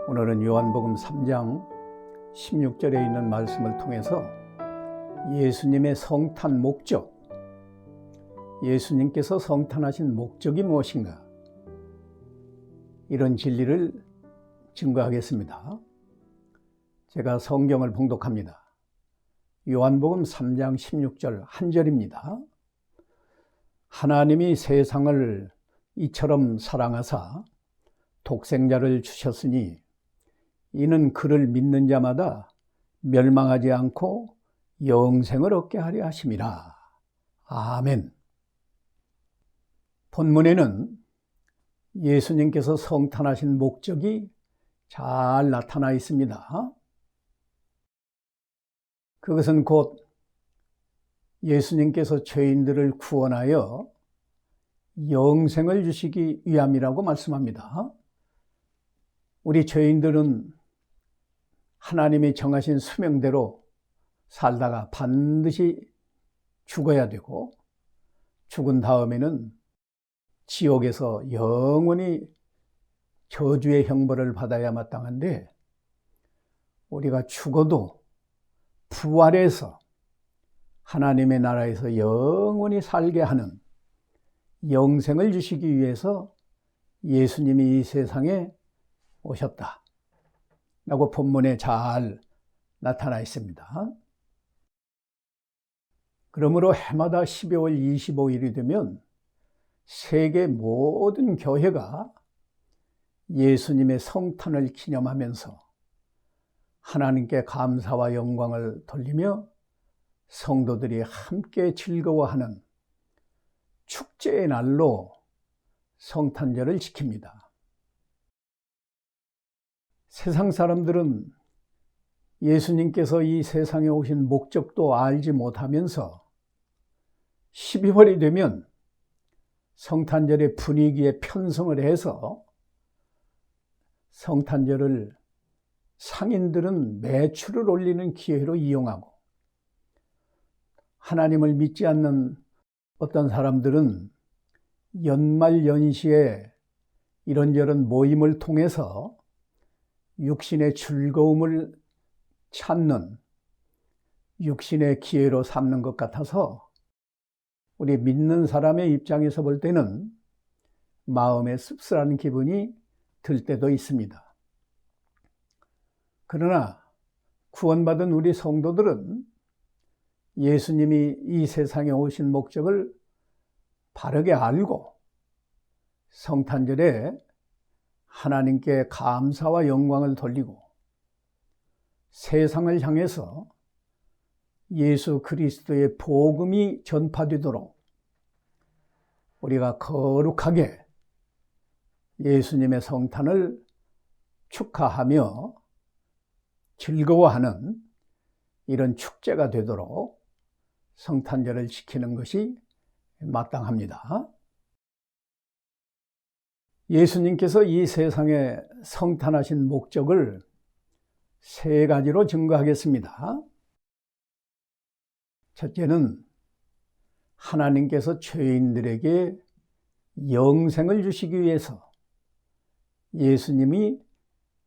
오늘은 요한복음 3장 16절에 있는 말씀을 통해서 예수님의 성탄 목적, 예수님께서 성탄하신 목적이 무엇인가, 이런 진리를 증거하겠습니다. 제가 성경을 봉독합니다. 요한복음 3장 16절 한 절입니다. 하나님이 세상을 이처럼 사랑하사 독생자를 주셨으니 이는 그를 믿는 자마다 멸망하지 않고 영생을 얻게 하려 하심이라. 아멘. 본문에는 예수님께서 성탄하신 목적이 잘 나타나 있습니다. 그것은 곧 예수님께서 죄인들을 구원하여 영생을 주시기 위함이라고 말씀합니다. 우리 죄인들은 하나님이 정하신 수명대로 살다가 반드시 죽어야 되고, 죽은 다음에는 지옥에서 영원히 저주의 형벌을 받아야 마땅한데, 우리가 죽어도 부활해서 하나님의 나라에서 영원히 살게 하는 영생을 주시기 위해서 예수님이 이 세상에 오셨다 라고 본문에 잘 나타나 있습니다. 그러므로 해마다 12월 25일이 되면 세계 모든 교회가 예수님의 성탄을 기념하면서 하나님께 감사와 영광을 돌리며 성도들이 함께 즐거워하는 축제의 날로 성탄절을 지킵니다. 세상 사람들은 예수님께서 이 세상에 오신 목적도 알지 못하면서 12월이 되면 성탄절의 분위기에 편성을 해서 성탄절을 상인들은 매출을 올리는 기회로 이용하고, 하나님을 믿지 않는 어떤 사람들은 연말 연시에 이런저런 모임을 통해서 육신의 즐거움을 찾는 육신의 기회로 삼는 것 같아서 우리 믿는 사람의 입장에서 볼 때는 마음에 씁쓸한 기분이 들 때도 있습니다. 그러나 구원받은 우리 성도들은 예수님이 이 세상에 오신 목적을 바르게 알고 성탄절에 하나님께 감사와 영광을 돌리고 세상을 향해서 예수 그리스도의 복음이 전파되도록 우리가 거룩하게 예수님의 성탄을 축하하며 즐거워하는 이런 축제가 되도록 성탄절을 지키는 것이 마땅합니다. 예수님께서 이 세상에 성탄하신 목적을 세 가지로 증거하겠습니다. 첫째는 하나님께서 죄인들에게 영생을 주시기 위해서 예수님이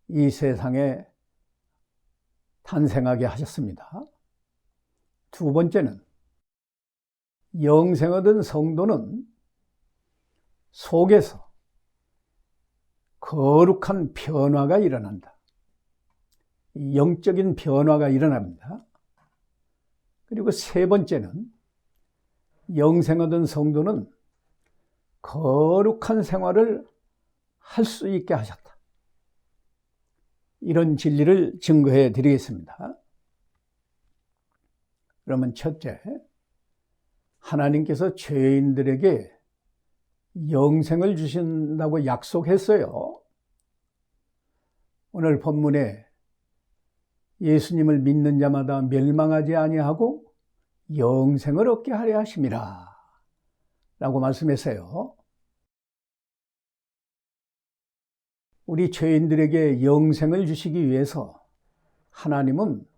이 세상에 탄생하게 하셨습니다. 두 번째는 영생 얻은 성도는 속에서 거룩한 변화가 일어난다. 영적인 변화가 일어납니다. 그리고 세 번째는 영생 얻은 성도는 거룩한 생활을 할 수 있게 하셨다. 이런 진리를 증거해 드리겠습니다. 그러면 첫째, 하나님께서 죄인들에게 영생을 주신다고 약속했어요. 오늘 본문에 예수님을 믿는 자마다 멸망하지 아니하고 영생을 얻게 하려 하심이라 라고 말씀했어요. 우리 죄인들에게 영생을 주시기 위해서 하나님은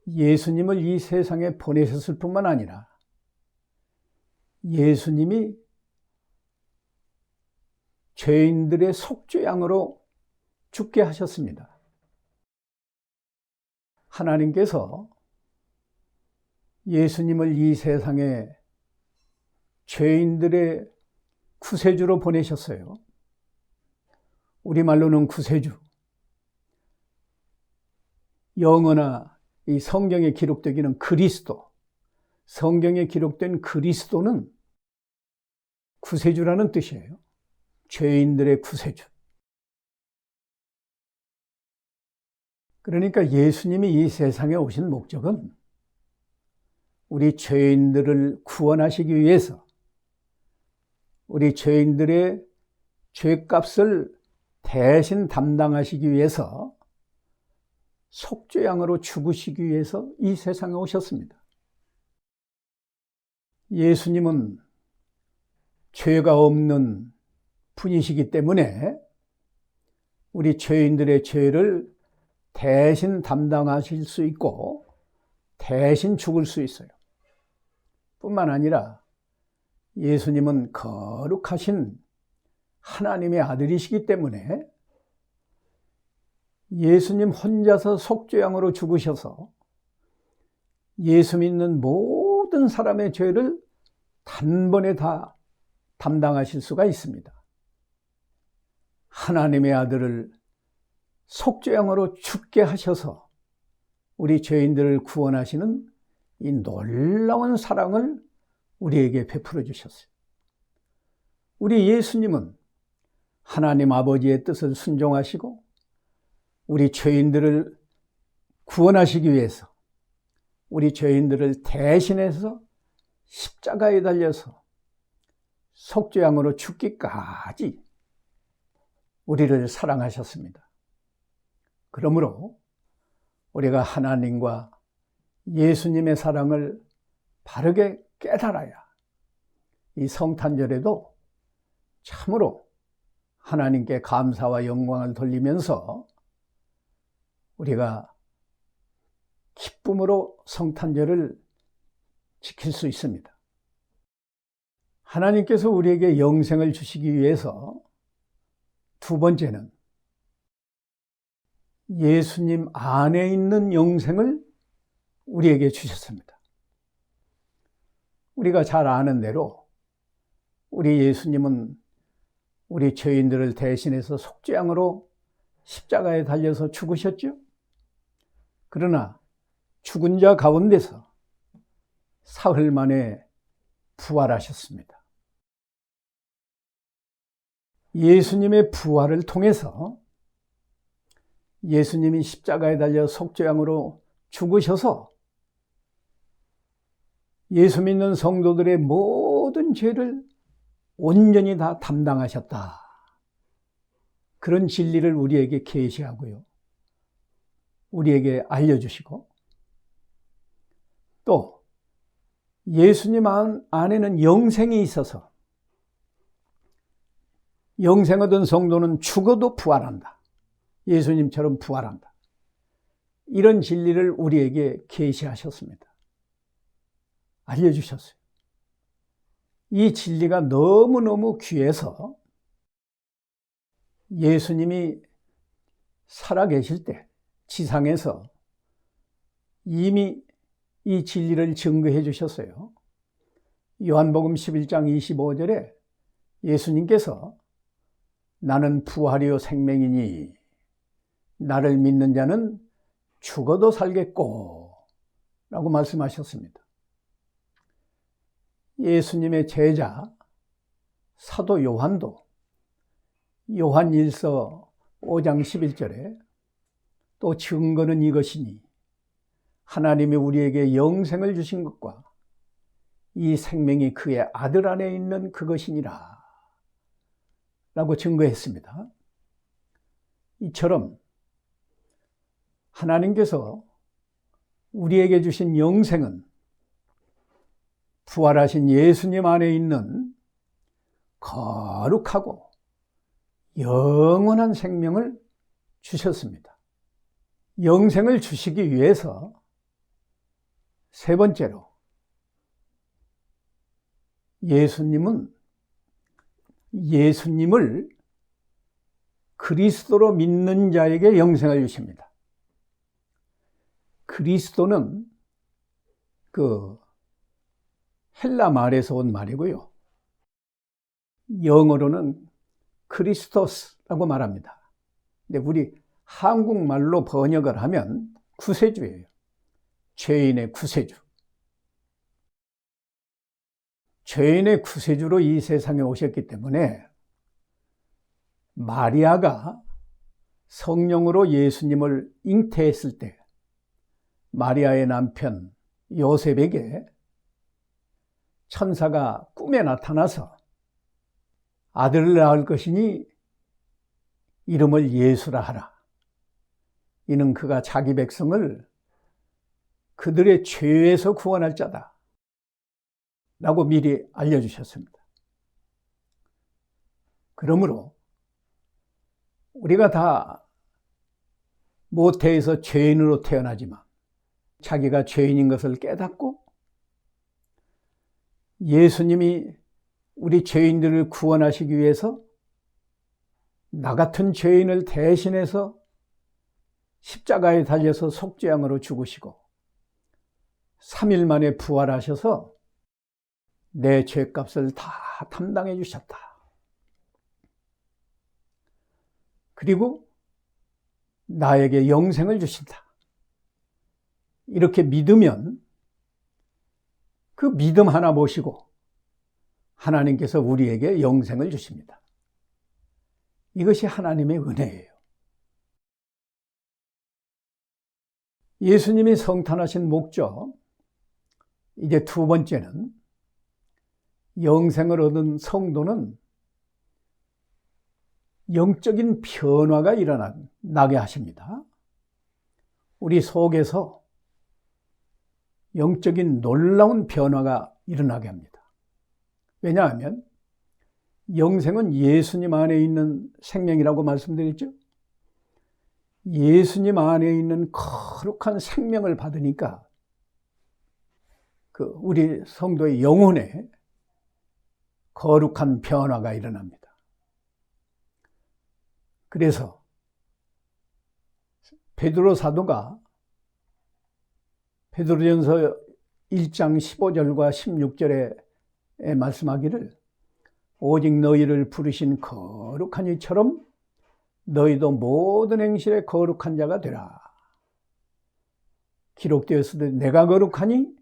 예수님을 이 세상에 보내셨을 뿐만 아니라 예수님이 죄인들의 속죄양으로 죽게 하셨습니다. 하나님께서 예수님을 이 세상에 죄인들의 구세주로 보내셨어요. 우리말로는 구세주. 영어나 이 성경에 기록되기는 그리스도. 성경에 기록된 그리스도는 구세주라는 뜻이에요. 죄인들의 구세주. 그러니까 예수님이 이 세상에 오신 목적은 우리 죄인들을 구원하시기 위해서, 우리 죄인들의 죄값을 대신 담당하시기 위해서, 속죄양으로 죽으시기 위해서 이 세상에 오셨습니다. 예수님은 죄가 없는 분이시기 때문에 우리 죄인들의 죄를 대신 담당하실 수 있고 대신 죽을 수 있어요. 뿐만 아니라 예수님은 거룩하신 하나님의 아들이시기 때문에 예수님 혼자서 속죄양으로 죽으셔서 예수 믿는 모든 사람의 죄를 단번에 다 담당하실 수가 있습니다. 하나님의 아들을 속죄양으로 죽게 하셔서 우리 죄인들을 구원하시는 이 놀라운 사랑을 우리에게 베풀어 주셨어요. 우리 예수님은 하나님 아버지의 뜻을 순종하시고 우리 죄인들을 구원하시기 위해서 우리 죄인들을 대신해서 십자가에 달려서 속죄양으로 죽기까지 우리를 사랑하셨습니다. 그러므로 우리가 하나님과 예수님의 사랑을 바르게 깨달아야 이 성탄절에도 참으로 하나님께 감사와 영광을 돌리면서 우리가 기쁨으로 성탄절을 지킬 수 있습니다. 하나님께서 우리에게 영생을 주시기 위해서 두 번째는 예수님 안에 있는 영생을 우리에게 주셨습니다. 우리가 잘 아는 대로 우리 예수님은 우리 죄인들을 대신해서 속죄양으로 십자가에 달려서 죽으셨죠. 그러나 죽은 자 가운데서 사흘 만에 부활하셨습니다. 예수님의 부활을 통해서 예수님이 십자가에 달려 속죄양으로 죽으셔서 예수 믿는 성도들의 모든 죄를 온전히 다 담당하셨다. 그런 진리를 우리에게 계시하고요. 우리에게 알려주시고 또 예수님 안에는 영생이 있어서 영생 얻은 성도는 죽어도 부활한다. 예수님처럼 부활한다. 이런 진리를 우리에게 계시하셨습니다. 알려주셨어요. 이 진리가 너무너무 귀해서 예수님이 살아계실 때 지상에서 이미 이 진리를 증거해 주셨어요. 요한복음 11장 25절에 예수님께서 나는 부활이요 생명이니 나를 믿는 자는 죽어도 살겠고 라고 말씀하셨습니다. 예수님의 제자 사도 요한도 요한 1서 5장 11절에 또 증거는 이것이니 하나님이 우리에게 영생을 주신 것과 이 생명이 그의 아들 안에 있는 그것이니라 라고 증거했습니다. 이처럼 하나님께서 우리에게 주신 영생은 부활하신 예수님 안에 있는 거룩하고 영원한 생명을 주셨습니다. 영생을 주시기 위해서 세 번째로 예수님을 그 그리스도로 믿는 자에게 영생을 주십니다. 그리스도는 그 헬라 말에서 온 말이고요. 영어로는 크리스토스라고 말합니다. 근데 우리 한국말로 번역을 하면 구세주예요. 죄인의 구세주. 죄인의 구세주로 이 세상에 오셨기 때문에 마리아가 성령으로 예수님을 잉태했을 때 마리아의 남편 요셉에게 천사가 꿈에 나타나서 아들을 낳을 것이니 이름을 예수라 하라. 이는 그가 자기 백성을 그들의 죄에서 구원할 자다 라고 미리 알려주셨습니다. 그러므로 우리가 다 모태에서 죄인으로 태어나지만 자기가 죄인인 것을 깨닫고 예수님이 우리 죄인들을 구원하시기 위해서 나 같은 죄인을 대신해서 십자가에 달려서 속죄양으로 죽으시고 3일 만에 부활하셔서 내 죄값을 다 담당해 주셨다. 그리고 나에게 영생을 주신다. 이렇게 믿으면 그 믿음 하나 모시고 하나님께서 우리에게 영생을 주십니다. 이것이 하나님의 은혜예요. 예수님이 성탄하신 목적, 이제 두 번째는 영생을 얻은 성도는 영적인 변화가 일어나게 하십니다. 우리 속에서 영적인 놀라운 변화가 일어나게 합니다. 왜냐하면 영생은 예수님 안에 있는 생명이라고 말씀드렸죠. 예수님 안에 있는 거룩한 생명을 받으니까 우리 성도의 영혼에 거룩한 변화가 일어납니다. 그래서 베드로 사도가 베드로전서 1장 15절과 16절에 말씀하기를 오직 너희를 부르신 거룩한 이처럼 너희도 모든 행실에 거룩한 자가 되라. 기록되었으되 내가 거룩하니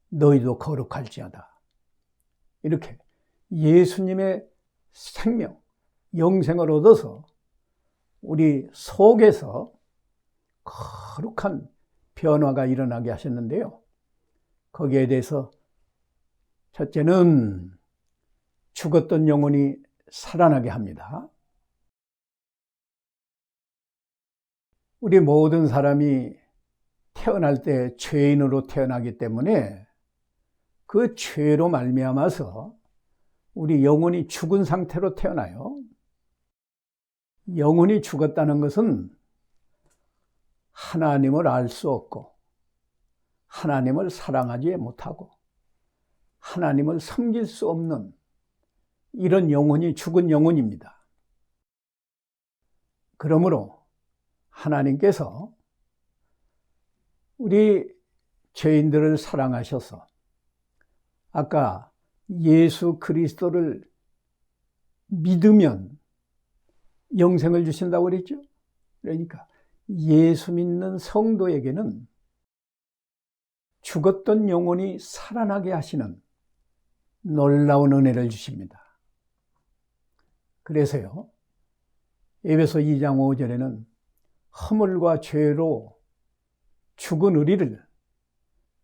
너희도 거룩할지어다. 이렇게 예수님의 생명, 영생을 얻어서 우리 속에서 거룩한 변화가 일어나게 하셨는데요. 거기에 대해서 첫째는 죽었던 영혼이 살아나게 합니다. 우리 모든 사람이 태어날 때 죄인으로 태어나기 때문에 그 죄로 말미암아서 우리 영혼이 죽은 상태로 태어나요. 영혼이 죽었다는 것은 하나님을 알 수 없고 하나님을 사랑하지 못하고 하나님을 섬길 수 없는 이런 영혼이 죽은 영혼입니다. 그러므로 하나님께서 우리 죄인들을 사랑하셔서 아까 예수 그리스도를 믿으면 영생을 주신다고 그랬죠? 그러니까 예수 믿는 성도에게는 죽었던 영혼이 살아나게 하시는 놀라운 은혜를 주십니다. 그래서요, 에베소 2장 5절에는 허물과 죄로 죽은 우리를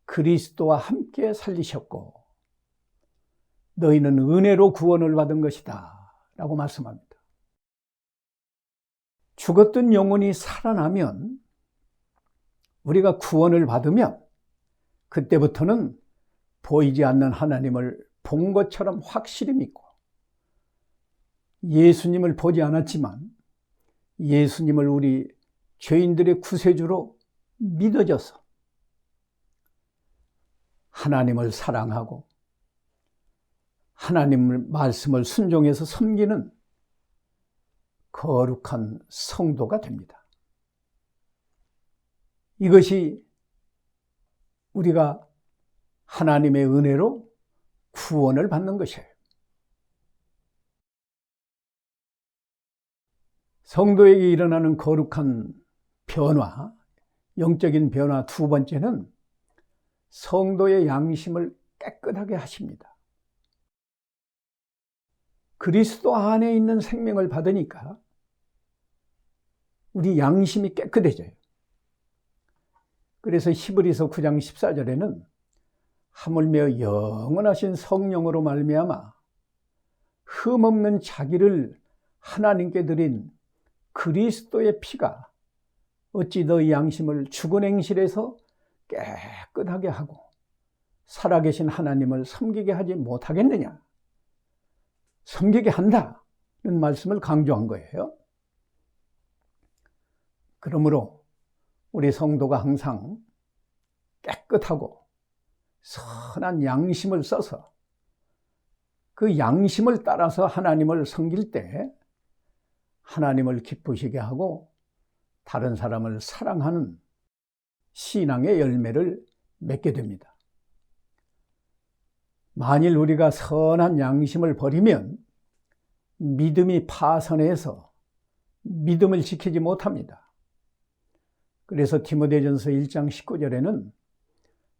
그리스도와 함께 살리셨고 너희는 은혜로 구원을 받은 것이다 라고 말씀합니다. 죽었던 영혼이 살아나면 우리가 구원을 받으면 그때부터는 보이지 않는 하나님을 본 것처럼 확실히 믿고 예수님을 보지 않았지만 예수님을 우리 죄인들의 구세주로 믿어져서 하나님을 사랑하고 하나님의 말씀을 순종해서 섬기는 거룩한 성도가 됩니다. 이것이 우리가 하나님의 은혜로 구원을 받는 것이에요. 성도에게 일어나는 거룩한 변화, 영적인 변화 두 번째는 성도의 양심을 깨끗하게 하십니다. 그리스도 안에 있는 생명을 받으니까 우리 양심이 깨끗해져요. 그래서 히브리서 9장 14절에는 하물며 영원하신 성령으로 말미암아 흠없는 자기를 하나님께 드린 그리스도의 피가 어찌 너희 양심을 죽은 행실에서 깨끗하게 하고 살아계신 하나님을 섬기게 하지 못하겠느냐? 섬기게 한다는 말씀을 강조한 거예요. 그러므로 우리 성도가 항상 깨끗하고 선한 양심을 써서 그 양심을 따라서 하나님을 섬길 때 하나님을 기쁘시게 하고 다른 사람을 사랑하는 신앙의 열매를 맺게 됩니다. 만일 우리가 선한 양심을 버리면 믿음이 파선해서 믿음을 지키지 못합니다. 그래서 디모데전서 1장 19절에는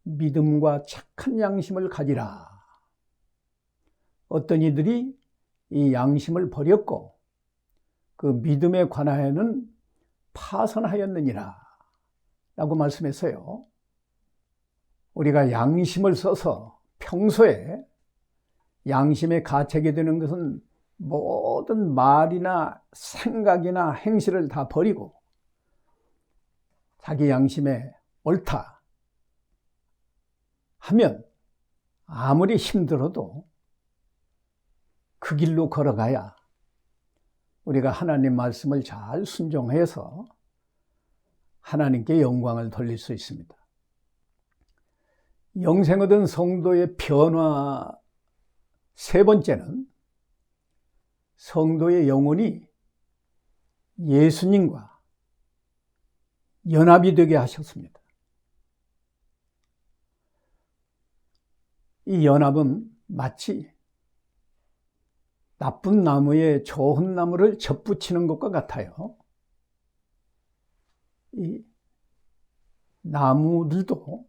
믿음과 착한 양심을 가지라. 어떤 이들이 이 양심을 버렸고 그 믿음에 관하여는 파선하였느니라 라고 말씀했어요. 우리가 양심을 써서 평소에 양심에 가책이 되는 것은 모든 말이나 생각이나 행실을 다 버리고 자기 양심에 옳다 하면 아무리 힘들어도 그 길로 걸어가야 우리가 하나님 말씀을 잘 순종해서 하나님께 영광을 돌릴 수 있습니다. 영생 얻은 성도의 변화 세 번째는 성도의 영혼이 예수님과 연합이 되게 하셨습니다. 이 연합은 마치 나쁜 나무에 좋은 나무를 접붙이는 것과 같아요. 이 나무들도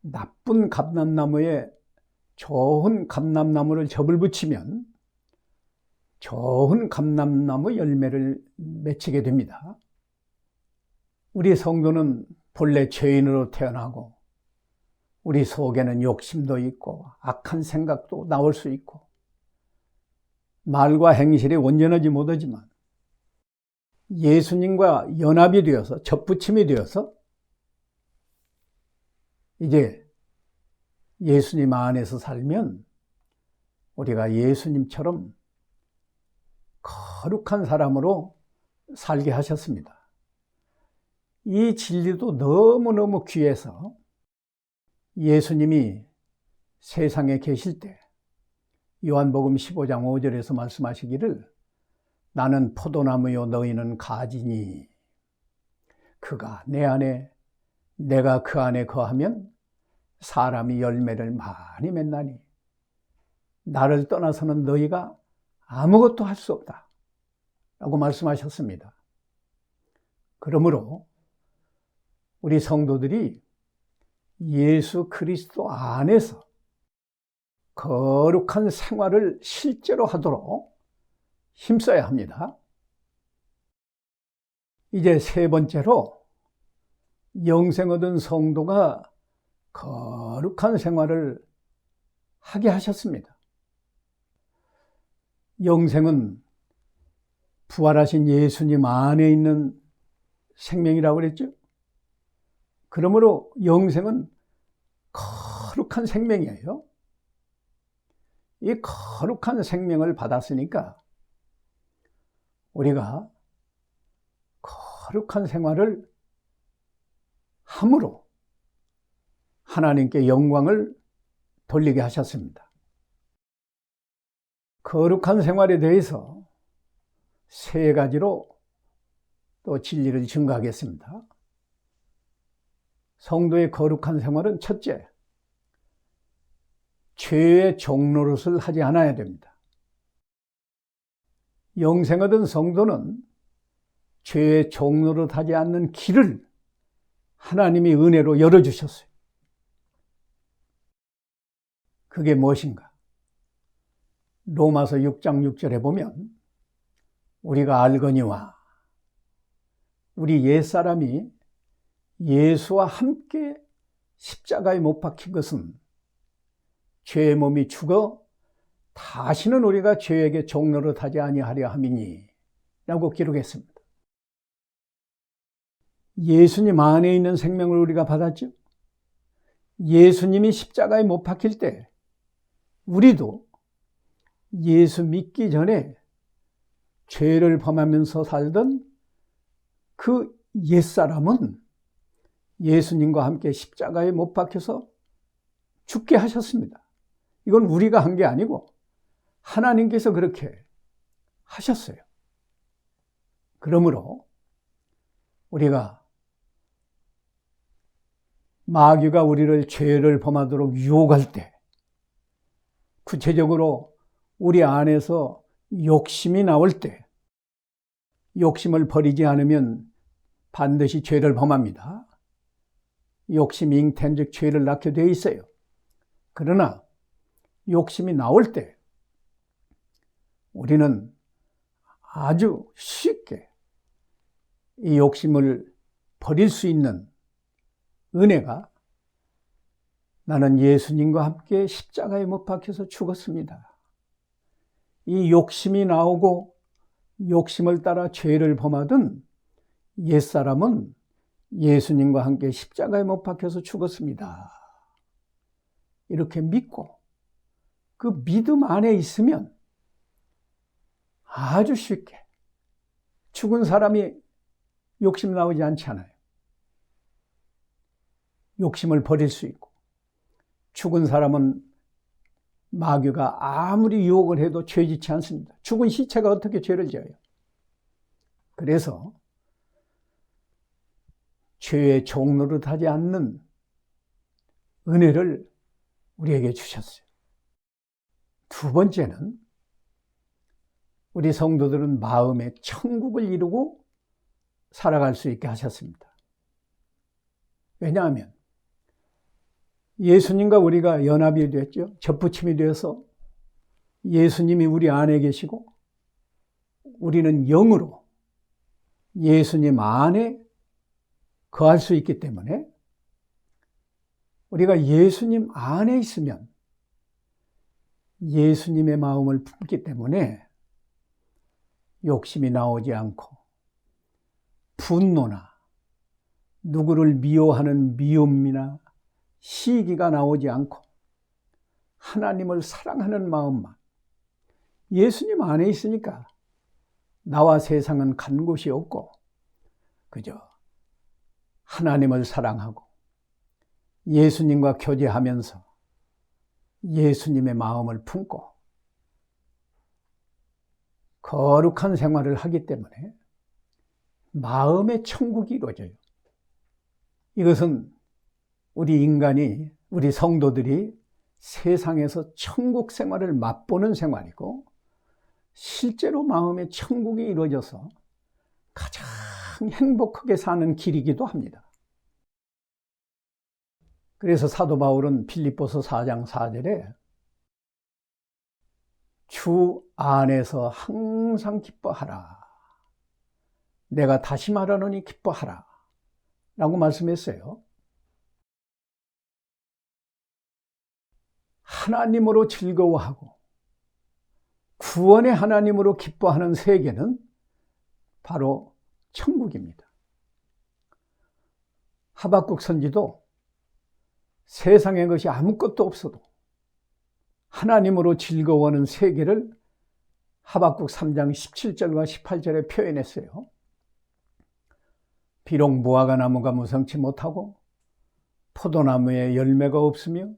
나쁜 감람나무에 좋은 감람나무를 접을 붙이면 좋은 감람나무 열매를 맺히게 됩니다. 우리 성도는 본래 죄인으로 태어나고 우리 속에는 욕심도 있고 악한 생각도 나올 수 있고 말과 행실이 온전하지 못하지만 예수님과 연합이 되어서 접붙임이 되어서 이제 예수님 안에서 살면 우리가 예수님처럼 거룩한 사람으로 살게 하셨습니다. 이 진리도 너무너무 귀해서 예수님이 세상에 계실 때 요한복음 15장 5절에서 말씀하시기를 나는 포도나무요 너희는 가지니 그가 내 안에 내가 그 안에 거하면 사람이 열매를 많이 맺나니 나를 떠나서는 너희가 아무것도 할 수 없다 라고 말씀하셨습니다. 그러므로 우리 성도들이 예수 그리스도 안에서 거룩한 생활을 실제로 하도록 힘써야 합니다. 이제 세 번째로 영생 얻은 성도가 거룩한 생활을 하게 하셨습니다. 영생은 부활하신 예수님 안에 있는 생명이라고 그랬죠. 그러므로 영생은 거룩한 생명이에요. 이 거룩한 생명을 받았으니까 우리가 거룩한 생활을 함으로 하나님께 영광을 돌리게 하셨습니다. 거룩한 생활에 대해서 세 가지로 또 진리를 증거하겠습니다. 성도의 거룩한 생활은 첫째, 죄의 종노릇을 하지 않아야 됩니다. 영생 얻은 성도는 죄의 종노릇 하지 않는 길을 하나님이 은혜로 열어주셨어요. 그게 무엇인가? 로마서 6장 6절에 보면 우리가 알거니와 우리 옛사람이 예수와 함께 십자가에 못 박힌 것은 죄의 몸이 죽어 다시는 우리가 죄에게 종노릇하지 아니하려 함이니 라고 기록했습니다. 예수님 안에 있는 생명을 우리가 받았죠. 예수님이 십자가에 못 박힐 때 우리도 예수 믿기 전에 죄를 범하면서 살던 그 옛사람은 예수님과 함께 십자가에 못 박혀서 죽게 하셨습니다. 이건 우리가 한 게 아니고 하나님께서 그렇게 하셨어요. 그러므로 우리가 마귀가 우리를 죄를 범하도록 유혹할 때, 구체적으로 우리 안에서 욕심이 나올 때, 욕심을 버리지 않으면 반드시 죄를 범합니다. 욕심이 잉태한즉 죄를 낳게 되어 있어요. 그러나 욕심이 나올 때 우리는 아주 쉽게 이 욕심을 버릴 수 있는 은혜가, 나는 예수님과 함께 십자가에 못 박혀서 죽었습니다. 이 욕심이 나오고 욕심을 따라 죄를 범하던 옛사람은 예수님과 함께 십자가에 못 박혀서 죽었습니다. 이렇게 믿고 그 믿음 안에 있으면 아주 쉽게, 죽은 사람이 욕심 나오지 않잖아요. 욕심을 버릴 수 있고, 죽은 사람은 마귀가 아무리 유혹을 해도 죄짓지 않습니다. 죽은 시체가 어떻게 죄를 지어요? 그래서 죄의 종노릇 하지 않는 은혜를 우리에게 주셨어요. 두 번째는 우리 성도들은 마음의 천국을 이루고 살아갈 수 있게 하셨습니다. 왜냐하면 예수님과 우리가 연합이 됐죠. 접붙임이 되어서 예수님이 우리 안에 계시고 우리는 영으로 예수님 안에 거할 수 있기 때문에, 우리가 예수님 안에 있으면 예수님의 마음을 품기 때문에 욕심이 나오지 않고 분노나 누구를 미워하는 미움이나 시기가 나오지 않고 하나님을 사랑하는 마음만, 예수님 안에 있으니까 나와 세상은 간 곳이 없고 그저 하나님을 사랑하고 예수님과 교제하면서 예수님의 마음을 품고 거룩한 생활을 하기 때문에 마음의 천국이 이루어져요. 이것은 우리 인간이, 우리 성도들이 세상에서 천국 생활을 맛보는 생활이고, 실제로 마음의 천국이 이루어져서 가장 행복하게 사는 길이기도 합니다. 그래서 사도 바울은 빌립보서 4장 4절에 주 안에서 항상 기뻐하라. 내가 다시 말하노니 기뻐하라. 라고 말씀했어요. 하나님으로 즐거워하고 구원의 하나님으로 기뻐하는 세계는 바로 천국입니다. 하박국 선지도 세상에 것이 아무것도 없어도 하나님으로 즐거워하는 세계를 하박국 3장 17절과 18절에 표현했어요. 비록 무화과 나무가 무성치 못하고 포도나무에 열매가 없으며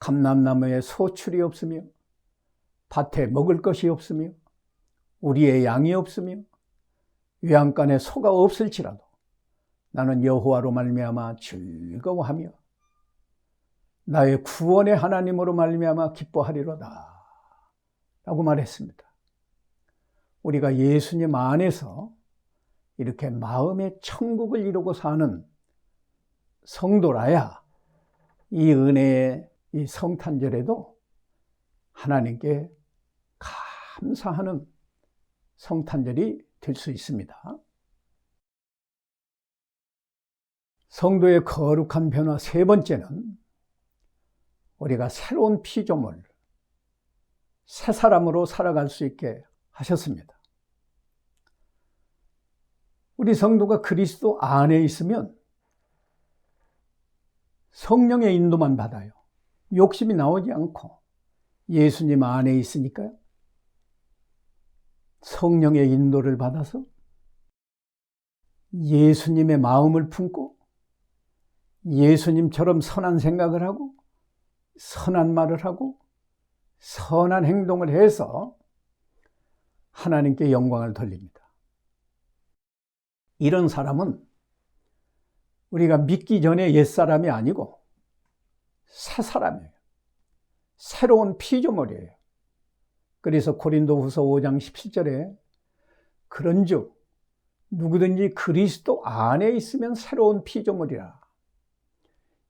감람나무에 소출이 없으며 밭에 먹을 것이 없으며 우리의 양이 없으며 외양간에 소가 없을지라도 나는 여호와로 말미암아 즐거워하며 나의 구원의 하나님으로 말미암아 기뻐하리로다 라고 말했습니다. 우리가 예수님 안에서 이렇게 마음의 천국을 이루고 사는 성도라야 이 은혜의 이 성탄절에도 하나님께 감사하는 성탄절이 될 수 있습니다. 성도의 거룩한 변화 세 번째는 우리가 새로운 피조물, 새 사람으로 살아갈 수 있게 하셨습니다. 우리 성도가 그리스도 안에 있으면 성령의 인도만 받아요. 욕심이 나오지 않고 예수님 안에 있으니까요. 성령의 인도를 받아서 예수님의 마음을 품고 예수님처럼 선한 생각을 하고 선한 말을 하고 선한 행동을 해서 하나님께 영광을 돌립니다. 이런 사람은 우리가 믿기 전에 옛사람이 아니고 새 사람이에요. 새로운 피조물이에요. 그래서 고린도후서 5장 17절에 그런즉 누구든지 그리스도 안에 있으면 새로운 피조물이라.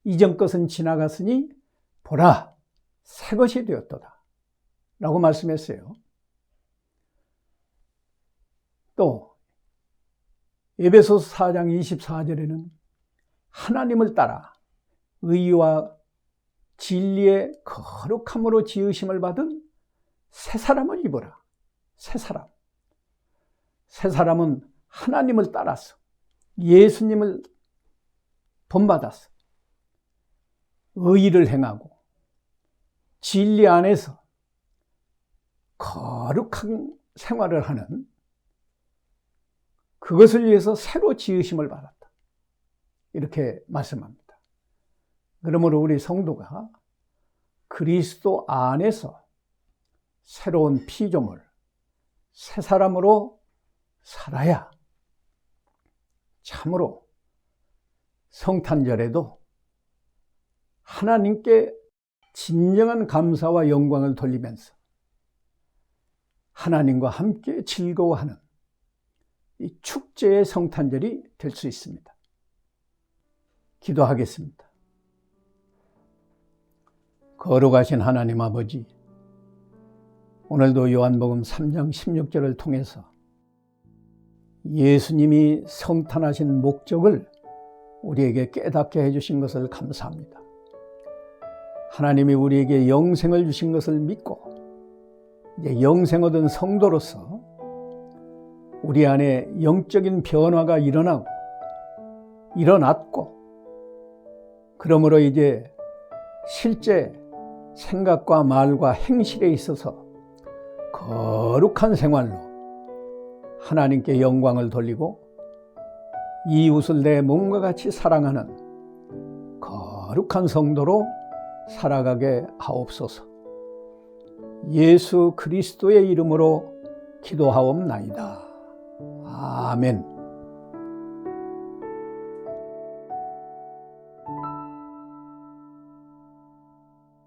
이전 것은 지나갔으니 보라 새 것이 되었도다 라고 말씀했어요. 또 에베소서 4장 24절에는 하나님을 따라 의와 진리의 거룩함으로 지으심을 받은 새 사람을 입어라. 새 사람. 새 사람은 하나님을 따라서 예수님을 본받아서 의를 행하고 진리 안에서 거룩한 생활을 하는 그것을 위해서 새로 지으심을 받았다. 이렇게 말씀합니다. 그러므로 우리 성도가 그리스도 안에서 새로운 피조물, 새 사람으로 살아야 참으로 성탄절에도 하나님께 진정한 감사와 영광을 돌리면서 하나님과 함께 즐거워하는 이 축제의 성탄절이 될 수 있습니다. 기도하겠습니다. 거룩하신 하나님 아버지, 오늘도 요한복음 3장 16절을 통해서 예수님이 성탄하신 목적을 우리에게 깨닫게 해주신 것을 감사합니다. 하나님이 우리에게 영생을 주신 것을 믿고 이제 영생 얻은 성도로서 우리 안에 영적인 변화가 일어났고 그러므로 이제 실제 생각과 말과 행실에 있어서 거룩한 생활로 하나님께 영광을 돌리고 이웃을 내 몸과 같이 사랑하는 거룩한 성도로 살아가게 하옵소서. 예수 그리스도의 이름으로 기도하옵나이다. 아멘.